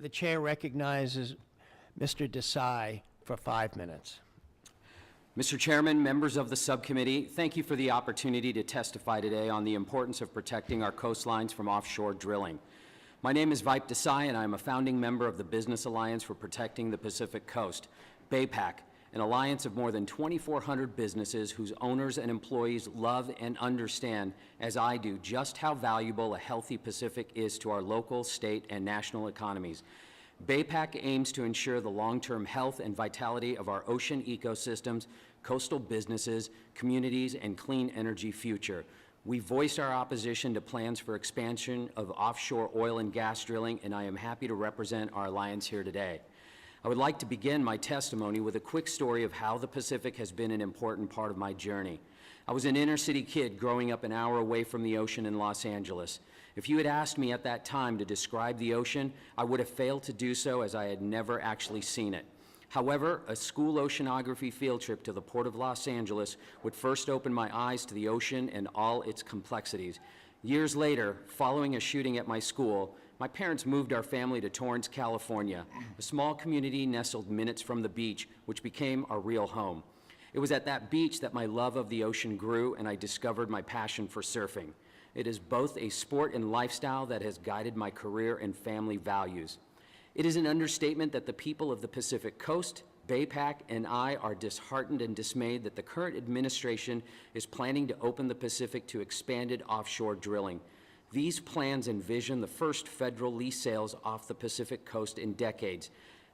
The chair recognizes Mr. Desai for 5 minutes. Mr. Chairman, members of the subcommittee, thank you for the opportunity to testify today on the importance of protecting our coastlines from offshore drilling. My name is Vipe Desai, and I'm a founding member of the Business Alliance for Protecting the Pacific Coast, BAPAC, an alliance of more than 2,400 businesses whose owners and employees love and understand, as I do, just how valuable a healthy Pacific is to our local, state, and national economies. BAPAC aims to ensure the long-term health and vitality of our ocean ecosystems, coastal businesses, communities, and clean energy future. We voiced our opposition to plans for expansion of offshore oil and gas drilling, and I am happy to represent our alliance here today. I would like to begin my testimony with a quick story of how the Pacific has been an important part of my journey. I was an inner-city kid growing up an hour away from the ocean in Los Angeles. If you had asked me at that time to describe the ocean, I would have failed to do so, as I had never actually seen it. However, a school oceanography field trip to the Port of Los Angeles would first open my eyes to the ocean and all its complexities. Years later, following a shooting at my school, my parents moved our family to Torrance, California, a small community nestled minutes from the beach, which became our real home. It was at that beach that my love of the ocean grew, and I discovered my passion for surfing. It is both a sport and lifestyle that has guided my career and family values. It is an understatement that the people of the Pacific Coast, BAPAC, and I are disheartened and dismayed that the current administration is planning to open the Pacific to expanded offshore drilling. These plans envision the first federal lease sales off the Pacific Coast in decades.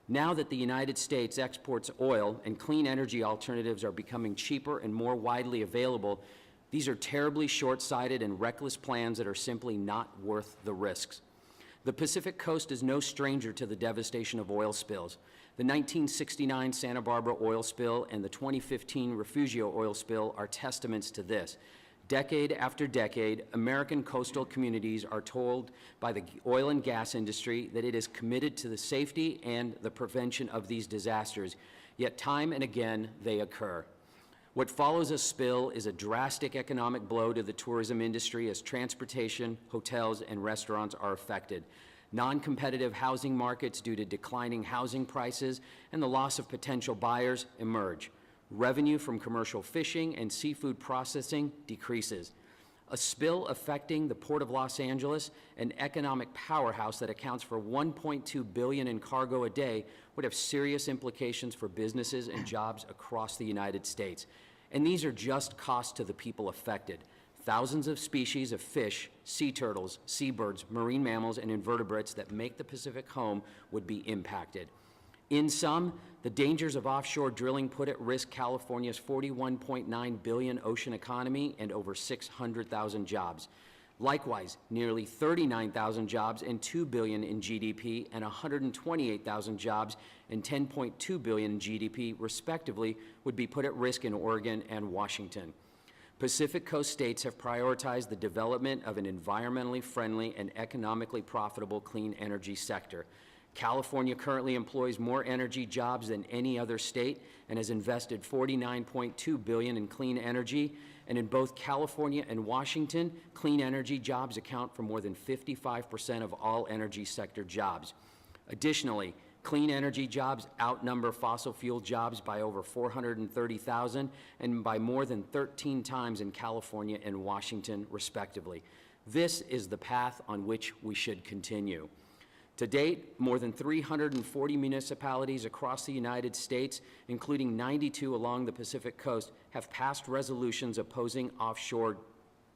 Now that the United States exports oil and clean energy alternatives are becoming cheaper and more widely available, these are terribly short-sighted and reckless plans that are simply not worth the risks. The Pacific Coast is no stranger to the devastation of oil spills. The 1969 Santa Barbara oil spill and the 2015 Refugio oil spill are testaments to this. Decade after decade, American coastal communities are told by the oil and gas industry that it is committed to the safety and the prevention of these disasters, yet time and again they occur. What follows a spill is a drastic economic blow to the tourism industry as transportation, hotels, and restaurants are affected. Non-competitive housing markets due to declining housing prices and the loss of potential buyers emerge. Revenue from commercial fishing and seafood processing decreases. A spill affecting the Port of Los Angeles, an economic powerhouse that accounts for $1.2 billion in cargo a day, would have serious implications for businesses and jobs across the United States. And these are just costs to the people affected. Thousands of species of fish, sea turtles, seabirds, marine mammals, and invertebrates that make the Pacific home would be impacted. In sum, the dangers of offshore drilling put at risk California's $41.9 billion ocean economy and over 600,000 jobs. Likewise, nearly 39,000 jobs and $2 billion in GDP and 128,000 jobs and $10.2 billion in GDP, respectively, would be put at risk in Oregon and Washington. Pacific Coast states have prioritized the development of an environmentally friendly and economically profitable clean energy sector. California currently employs more energy jobs than any other state and has invested $49.2 billion in clean energy. And in both California and Washington, clean energy jobs account for more than 55% of all energy sector jobs. Additionally, clean energy jobs outnumber fossil fuel jobs by over 430,000 and by more than 13 times in California and Washington, respectively. This is the path on which we should continue. To date, more than 340 municipalities across the United States, including 92 along the Pacific Coast, have passed resolutions opposing offshore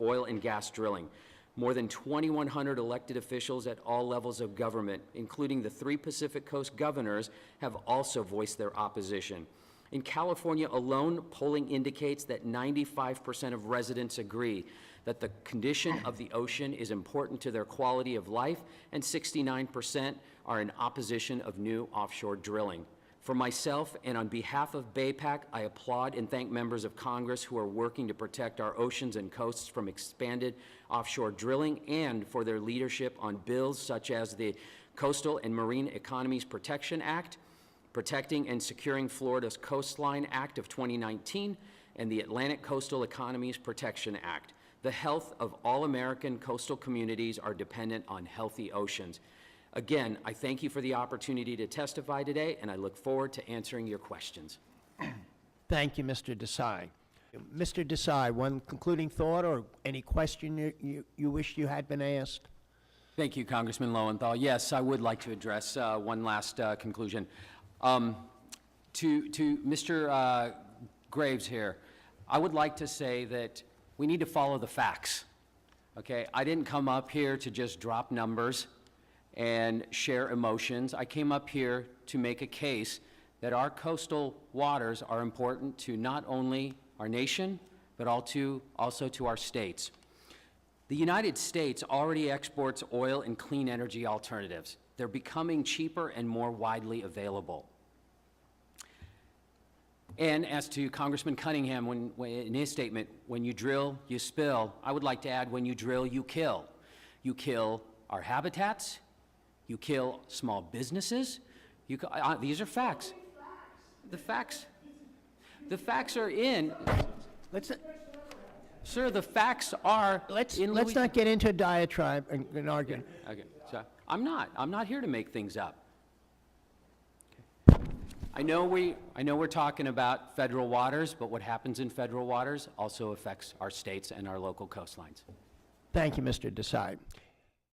oil and gas drilling. More than 2,100 elected officials at all levels of government, including the 3 Pacific Coast governors, have also voiced their opposition. In California alone, polling indicates that 95% of residents agree that the condition of the ocean is important to their quality of life, and 69% are in opposition of new offshore drilling. For myself and on behalf of BAPAC, I applaud and thank members of Congress who are working to protect our oceans and coasts from expanded offshore drilling and for their leadership on bills such as the Coastal and Marine Economies Protection Act, Protecting and Securing Florida's Coastline Act of 2019, and the Atlantic Coastal Economies Protection Act. The health of all American coastal communities are dependent on healthy oceans. Again, I thank you for the opportunity to testify today, and I look forward to answering your questions. Thank you, Mr. Desai. Mr. Desai, one concluding thought or any question you wish you had been asked? Thank you, Congressman Lowenthal. Yes, I would like to address one last conclusion. To Mr. Graves here, I would like to say that we need to follow the facts, okay? I didn't come up here to just drop numbers and share emotions. I came up here to make a case that our coastal waters are important to not only our nation, but also to our states. The United States already exports oil and clean energy alternatives. They're becoming cheaper and more widely available. And as to Congressman Cunningham, in his statement, when you drill, you spill, I would like to add, when you drill, you kill. You kill our habitats, you kill small businesses. These are facts. The facts are in. Sir, the facts are Let's in not get into a diatribe and argument. Okay, so I'm not here to make things up. I know we're talking about federal waters, but what happens in federal waters also affects our states and our local coastlines. Thank you, Mr. Desai.